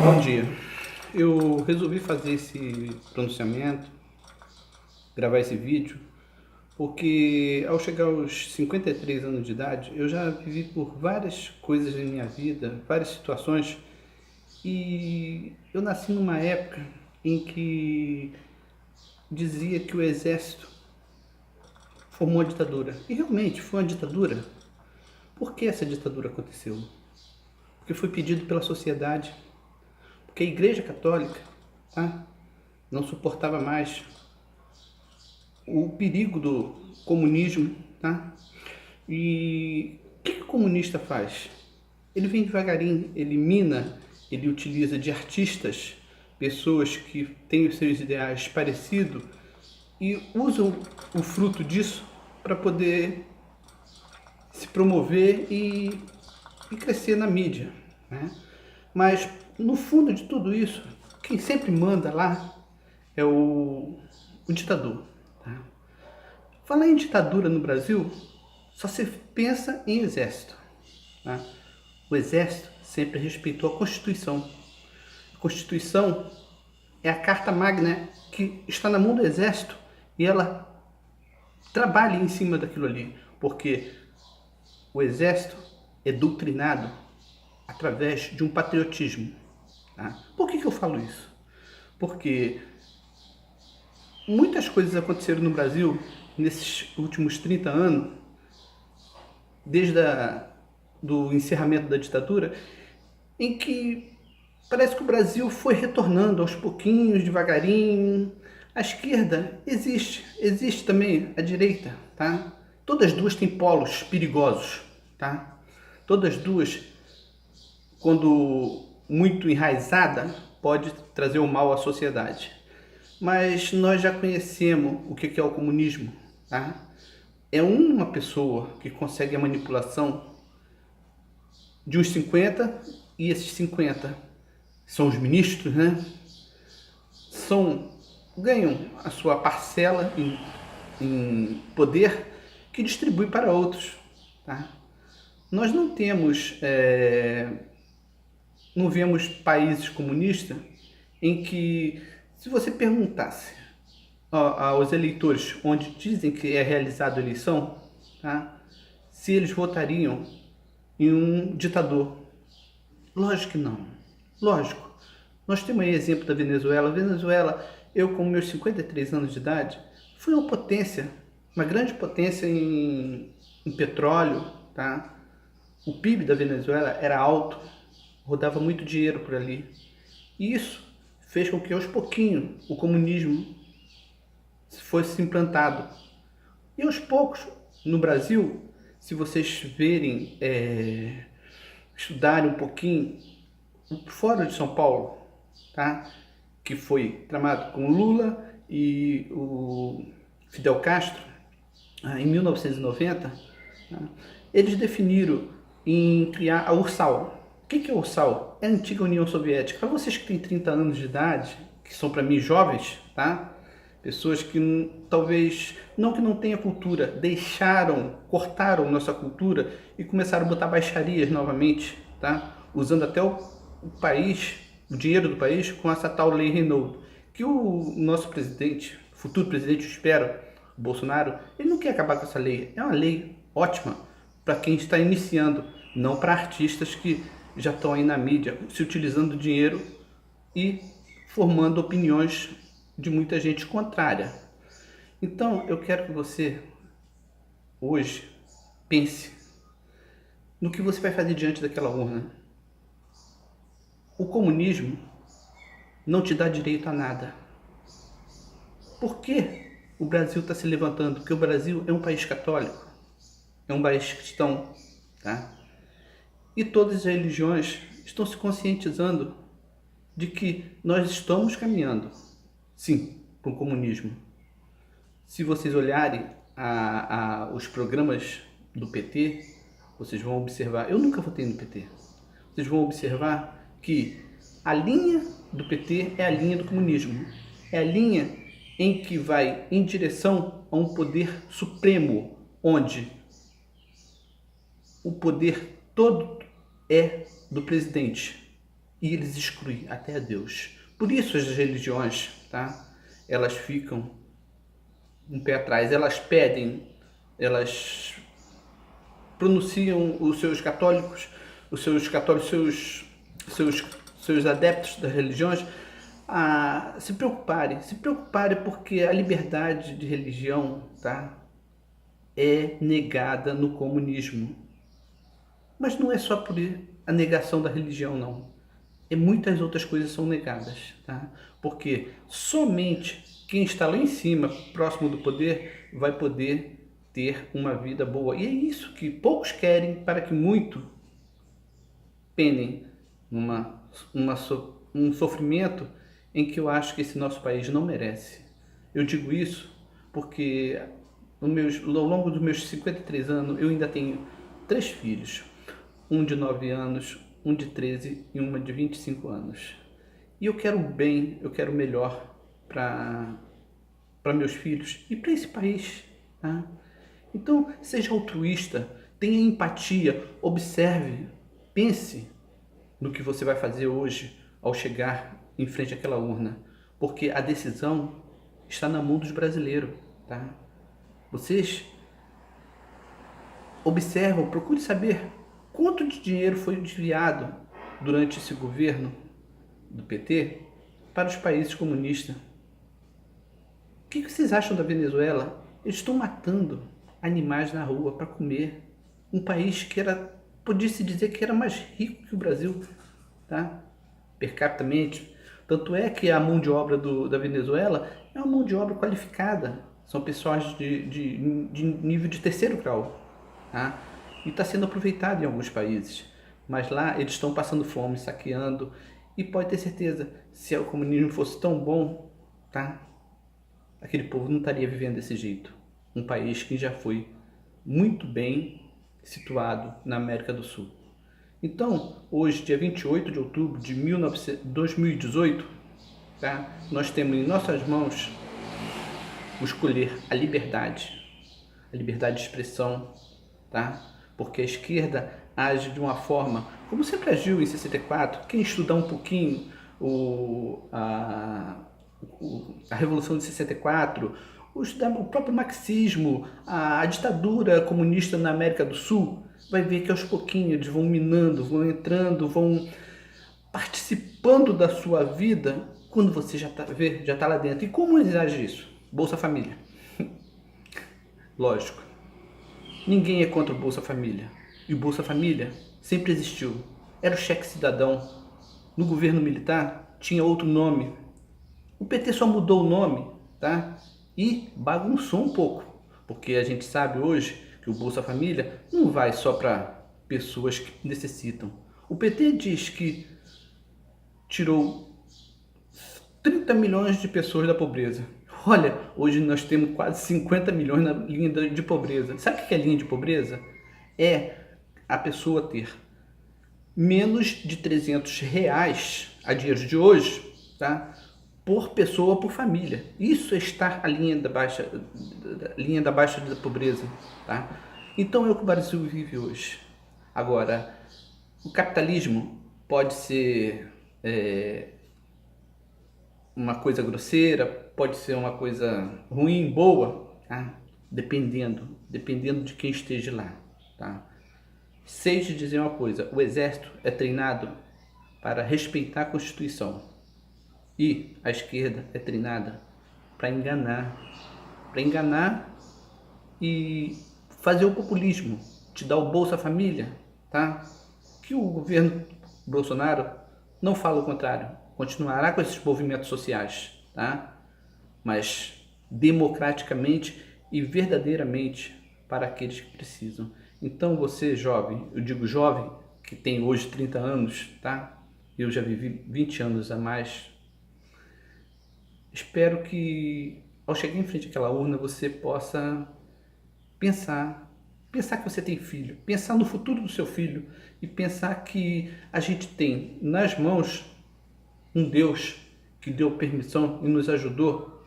Bom dia. Eu resolvi fazer esse pronunciamento, gravar esse vídeo, porque ao chegar aos 53 anos de idade, eu já vivi por várias coisas em minha vida, várias situações, e eu nasci numa época em que dizia que o exército formou a ditadura. E realmente foi uma ditadura. Por que essa ditadura aconteceu? Porque foi pedido pela sociedade, porque a Igreja Católica, tá, não suportava mais o perigo do comunismo, tá? E o que o comunista faz? Ele vem devagarinho, ele mina, ele utiliza de artistas, pessoas que têm os seus ideais parecidos e usam o fruto disso para poder se promover e crescer na mídia, né? Mas no fundo de tudo isso, quem sempre manda lá é o ditador. Tá? Falar em ditadura no Brasil, só se pensa em exército. Tá? O exército sempre respeitou a Constituição. A Constituição é a carta magna que está na mão do exército e ela trabalha em cima daquilo ali, porque o exército é doutrinado através de um patriotismo. Tá? Por que eu falo isso? Porque muitas coisas aconteceram no Brasil nesses últimos 30 anos, desde do encerramento da ditadura, em que parece que o Brasil foi retornando aos pouquinhos, devagarinho. A esquerda existe também a direita, tá? Todas duas têm polos perigosos, tá? Todas duas, quando muito enraizada, pode trazer o mal à sociedade. Mas nós já conhecemos o que é o comunismo, tá? É uma pessoa que consegue a manipulação de uns 50, e esses 50 são os ministros, né? Ganham a sua parcela em poder que distribui para outros, tá? Nós não temos, não vemos países comunistas em que, se você perguntasse aos eleitores onde dizem que é realizada a eleição, tá, se eles votariam em um ditador. Lógico que não. Lógico. Nós temos aí exemplo da Venezuela. A Venezuela, eu com meus 53 anos de idade, fui uma potência, uma grande potência em petróleo, tá? O PIB da Venezuela era alto, rodava muito dinheiro por ali. E isso fez com que aos pouquinhos o comunismo fosse implantado. E aos poucos, no Brasil, se vocês verem, estudarem um pouquinho, o Fórum de São Paulo, tá? Que foi tramado com Lula e o Fidel Castro, em 1990, tá? Eles definiram em criar a URSAL. O que é a URSAL? É a antiga União Soviética. Para vocês que têm 30 anos de idade, que são para mim jovens, tá? Pessoas que talvez, não que não tenha cultura, cortaram nossa cultura e começaram a botar baixarias novamente, tá? Usando até o país, o dinheiro do país, com essa tal lei Renault. Que o nosso presidente, futuro presidente, eu espero, o Bolsonaro, ele não quer acabar com essa lei. É uma lei ótima para quem está iniciando, não para artistas que já estão aí na mídia, se utilizando do dinheiro e formando opiniões de muita gente contrária. Então, eu quero que você, hoje, pense no que você vai fazer diante daquela urna. O comunismo não te dá direito a nada. Por que o Brasil está se levantando? Porque o Brasil é um país católico, é um país cristão, tá? E todas as religiões estão se conscientizando de que nós estamos caminhando, sim, para o comunismo. Se vocês olharem os programas do PT, vocês vão observar, eu nunca votei no PT, vocês vão observar que a linha do PT é a linha do comunismo, é a linha em que vai em direção a um poder supremo, onde o poder todo é do presidente. e eles excluem até a Deus. Por isso as religiões, tá? Elas ficam um pé atrás, elas pedem, elas pronunciam seus adeptos das religiões a se preocuparem porque a liberdade de religião, tá, é negada no comunismo. Mas não é só por a negação da religião, não. E muitas outras coisas são negadas, tá? Porque somente quem está lá em cima, próximo do poder, vai poder ter uma vida boa. E é isso que poucos querem, para que muito penem um sofrimento em que eu acho que esse nosso país não merece. Eu digo isso porque ao longo dos meus 53 anos eu ainda tenho 3 filhos, um de 9 anos, um de 13 e uma de 25 anos. E eu quero o bem, eu quero o melhor para meus filhos e para esse país, tá? Então, seja altruísta, tenha empatia, observe, pense no que você vai fazer hoje ao chegar em frente àquela urna, porque a decisão está na mão dos brasileiros, tá? Vocês observam, procure saber quanto de dinheiro foi desviado durante esse governo do PT para os países comunistas. O que vocês acham da Venezuela? Eles estão matando animais na rua para comer. Um país que podia-se dizer que era mais rico que o Brasil, tá? Per capitamente. Tanto é que a mão de obra da Venezuela é uma mão de obra qualificada. São pessoas de nível de terceiro grau, tá? E está sendo aproveitado em alguns países. Mas lá eles estão passando fome, saqueando. E pode ter certeza, se o comunismo fosse tão bom, tá? Aquele povo não estaria vivendo desse jeito. Um país que já foi muito bem situado na América do Sul. Então, hoje, dia 28 de outubro de 2018, tá? Nós temos em nossas mãos o escolher a liberdade de expressão, tá? Porque a esquerda age de uma forma, como sempre agiu em 64, quem estudar um pouquinho a Revolução de 64, o próprio marxismo, a ditadura comunista na América do Sul, vai ver que aos pouquinhos eles vão minando, vão entrando, vão participando da sua vida quando você já tá lá dentro. E como eles agem isso? Bolsa Família. Lógico. Ninguém é contra o Bolsa Família. E o Bolsa Família sempre existiu. Era o cheque cidadão. No governo militar tinha outro nome. O PT só mudou o nome, tá? E bagunçou um pouco. Porque a gente sabe hoje que o Bolsa Família não vai só para pessoas que necessitam. O PT diz que tirou 30 milhões de pessoas da pobreza. Olha, hoje nós temos quase 50 milhões na linha de pobreza. Sabe o que é linha de pobreza? É a pessoa ter menos de R$ 300 a dias de hoje, tá? Por pessoa, por família. Isso é estar a linha da baixa da pobreza, tá? Então é o que o Brasil vive hoje. Agora, o capitalismo pode ser uma coisa grosseira, pode ser uma coisa ruim, boa, tá? Dependendo de quem esteja lá, tá? Sei te dizer uma coisa, o exército é treinado para respeitar a Constituição e a esquerda é treinada para enganar e fazer o populismo, te dar o Bolsa Família, tá? Que o governo Bolsonaro não fala o contrário, continuará com esses movimentos sociais, tá? Mas democraticamente e verdadeiramente para aqueles que precisam. Então você, jovem, eu digo jovem, que tem hoje 30 anos, tá? Eu já vivi 20 anos a mais. Espero que ao chegar em frente àquela urna você possa pensar que você tem filho, pensar no futuro do seu filho e pensar que a gente tem nas mãos um Deus que deu permissão e nos ajudou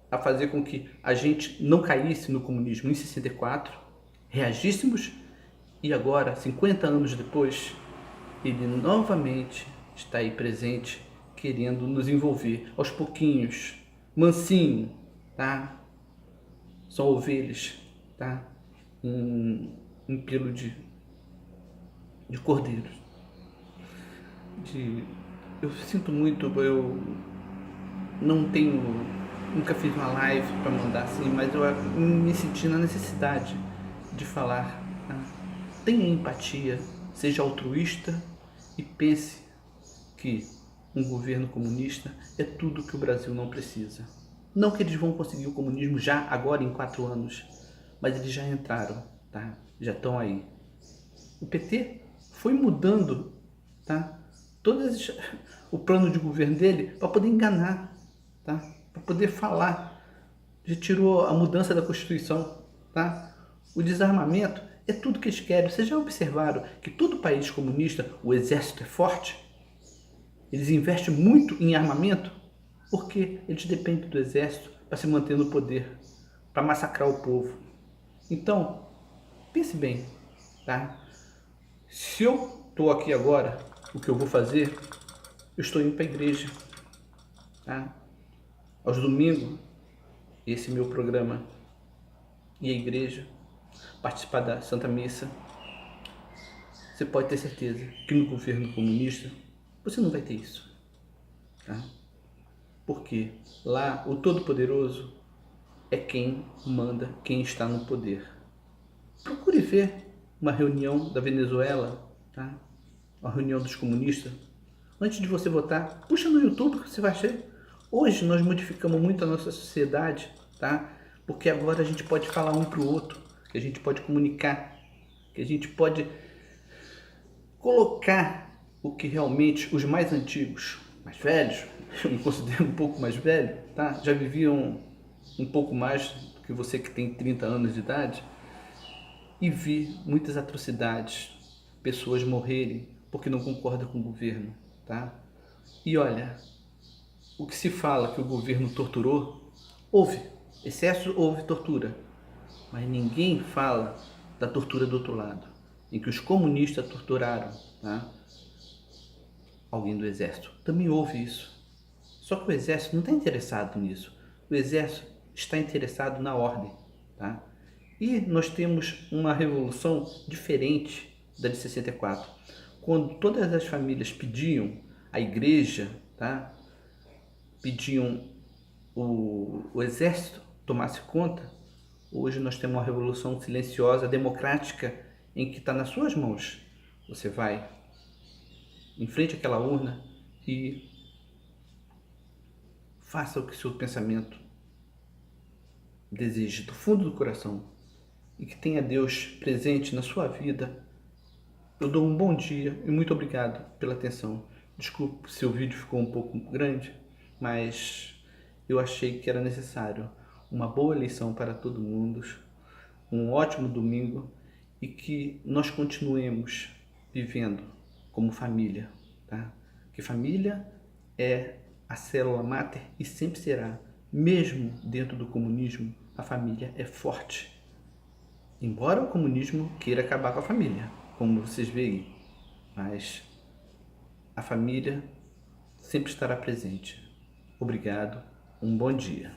a fazer com que a gente não caísse no comunismo em 64, reagíssemos e agora, 50 anos depois, ele novamente está aí presente, querendo nos envolver aos pouquinhos, mansinho, tá? São ovelhas, tá? Em pelo de cordeiros. Eu sinto muito, eu não tenho, nunca fiz uma live para mandar assim, mas eu me senti na necessidade de falar. Tá? Tenha empatia, seja altruísta e pense que um governo comunista é tudo que o Brasil não precisa. Não que eles vão conseguir o comunismo já agora em 4 anos, mas eles já entraram, tá? Já estão aí. O PT foi mudando, tá? O plano de governo dele para poder enganar, tá? Para poder falar. Já tirou a mudança da Constituição, tá? O desarmamento é tudo que eles querem. Vocês já observaram que todo país comunista, o exército é forte? Eles investem muito em armamento porque eles dependem do exército para se manter no poder, para massacrar o povo. Então, pense bem, tá? Se eu estou aqui agora, o que eu vou fazer, eu estou indo para a igreja, tá? Aos domingos, esse é meu programa, e a igreja, participar da Santa Missa. Você pode ter certeza que no governo comunista você não vai ter isso, tá? Porque lá o Todo-Poderoso é quem manda, quem está no poder. Procure ver uma reunião da Venezuela, tá? Uma reunião dos comunistas. Antes de você votar, puxa no YouTube que você vai achar. Hoje nós modificamos muito a nossa sociedade, tá? Porque agora a gente pode falar um para o outro, que a gente pode comunicar, que a gente pode colocar o que realmente os mais antigos, mais velhos, eu me considero um pouco mais velho, tá? Já viviam um pouco mais do que você que tem 30 anos de idade, e vi muitas atrocidades, pessoas morrerem porque não concordam com o governo, tá? E olha, o que se fala que o governo torturou, houve, excesso, houve tortura, mas ninguém fala da tortura do outro lado, em que os comunistas torturaram, tá? Alguém do exército. Também houve isso. Só que o exército não está interessado nisso. O exército está interessado na ordem, tá? E nós temos uma revolução diferente da de 64. Quando todas as famílias pediam, a igreja, tá? Pediam o exército tomasse conta, hoje nós temos uma revolução silenciosa, democrática, em que está nas suas mãos. Você vai em frente àquela urna e faça o que seu pensamento deseja do fundo do coração e que tenha Deus presente na sua vida. Eu dou um bom dia e muito obrigado pela atenção. Desculpe se o vídeo ficou um pouco grande, mas eu achei que era necessário uma boa lição para todo mundo, um ótimo domingo e que nós continuemos vivendo como família, tá? Que família é a célula máter e sempre será. Mesmo dentro do comunismo, a família é forte. Embora o comunismo queira acabar com a família, como vocês veem, mas a família sempre estará presente. Obrigado, um bom dia.